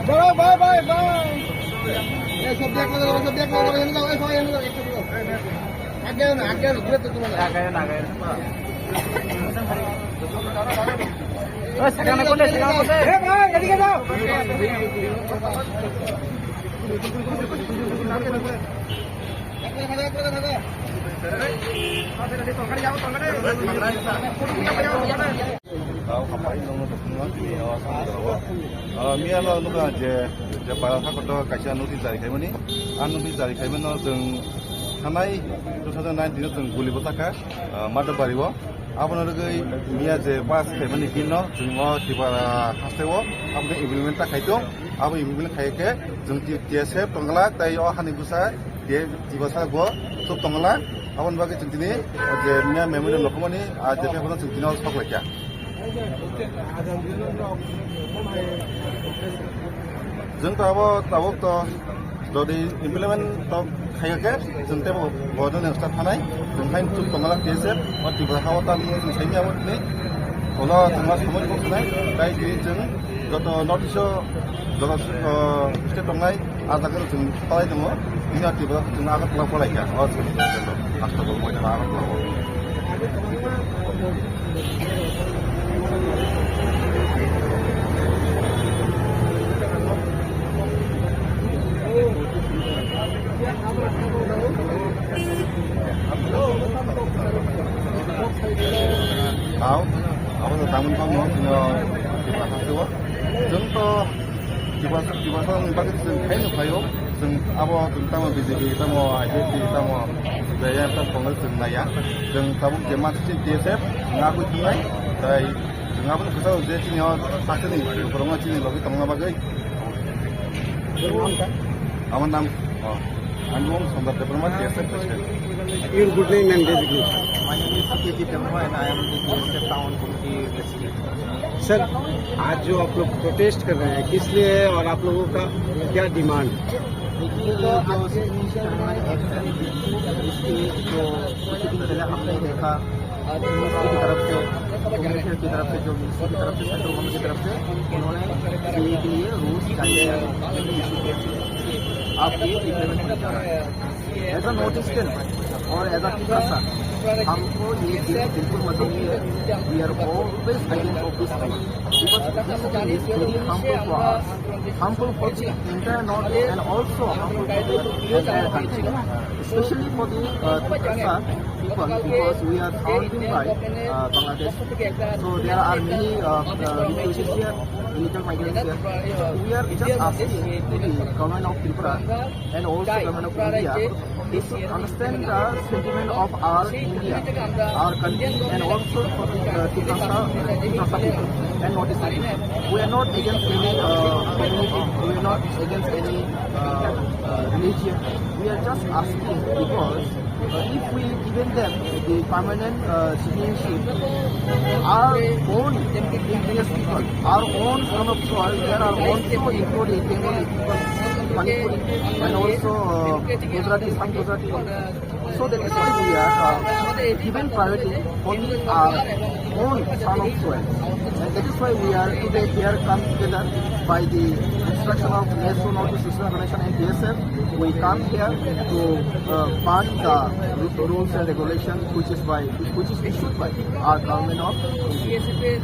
चलो bye bye bye. ये सब देख लो, सब देख लो, ये लो, ये लो, आगे रुक तो तुम्हारा आगे सेकंड कोने ए भाई जल्दी जाओ। मियाला नुगा जे बारा थाखोथ कायसा नटिस जारि खायमोनि आं नटिस जारि खायमोन जों थानाय 2019 जों गुलिबो थाखा मादबारिव आबनो रगै मिया जे पास खायमोनि बिनो जों तिबारा हास्तेव आबनो इमप्लिमेन्ट थाखायतो आबो इमप्लिमेन्ट खायके जों टिएसएफ तंगला ताय हानि गुसा दे दिबसा गो सब तंगला आबन बागे जों दिनै जे मिया मेमोरि लखमनि आ जे पेफोर जों दिनाव सावलायका जों ताबो तो दि इमप्लिमेन्ट तो खायके जों तेबो बदन स्टार्ट थानाय जों खाइन सब तंगला टिएसएफ मा तिबारा खावता जों साइनियाबो दिनै ओला जोंहा समयखौ थानाय ताय दिनै जों गत नटिस जग स्टेट दंनाय आजागोन जों खालाय दङ दिनै तिबारा जों आगतला फलायका आस्ताबो मोजां आगतला Aku tamun kamu punya dibahas itu, contoh dibahas pakai sen kayu, sen apa tentang BJP kita mau IDP kita mau budaya kita penggal sen naya, sen tabuk jemaat sen TSF ngaku tunai, dari ngaku tu kita udah sini pasti ni, promosi ni lagi tengah bagai. Aman nam, Anwong Sambat Diplomat TSF President. Your good name and designation. My name is KG Dhamma and I am the TSF Town Committee President. Sir आज जो आप लोग protest कर रहे हैं किस लिए और आप लोगों का क्या डिमांड? देखिए जो हमारे एक्शन इसके जो कुछ दिन पहले हमने देखा मिनिस्ट्री की तरफ से कमिश्नर की तरफ से जो मिनिस्ट्री की तरफ से सेंट्रल गवर्नमेंट की तरफ से उन्होंने सीए के लिए रूल्स जारी किया आप ये इम्प्लीमेंट होने जा रहा है एज अ नोटिस और एज अ टीचर हमको ये बिल्कुल मतलब नहीं है we are always against of this because it is very harmful for the entire north and also harmful for the entire country, especially for the Tikasa people because we are surrounded by Bangladesh. So there are many refugees here, illegal migrants here. We are just asking the government of Tripura and also government of India is to understand the sentiment of our India, our country, and also for the Tikasa people and not people. We are not against any community, we are not against any religion. We are just asking because if we given them the permanent citizenship, our own indigenous people, our own son of soil, there are also including Bengali people, Manipuri, and also Gujarati, some Gujarati. So that is why we are given priority for our own son of soil. And that is why we are today here come together by the instruction of National Notice System Organization and DSF. We come here to fund the rules and regulations which is issued by our government of India.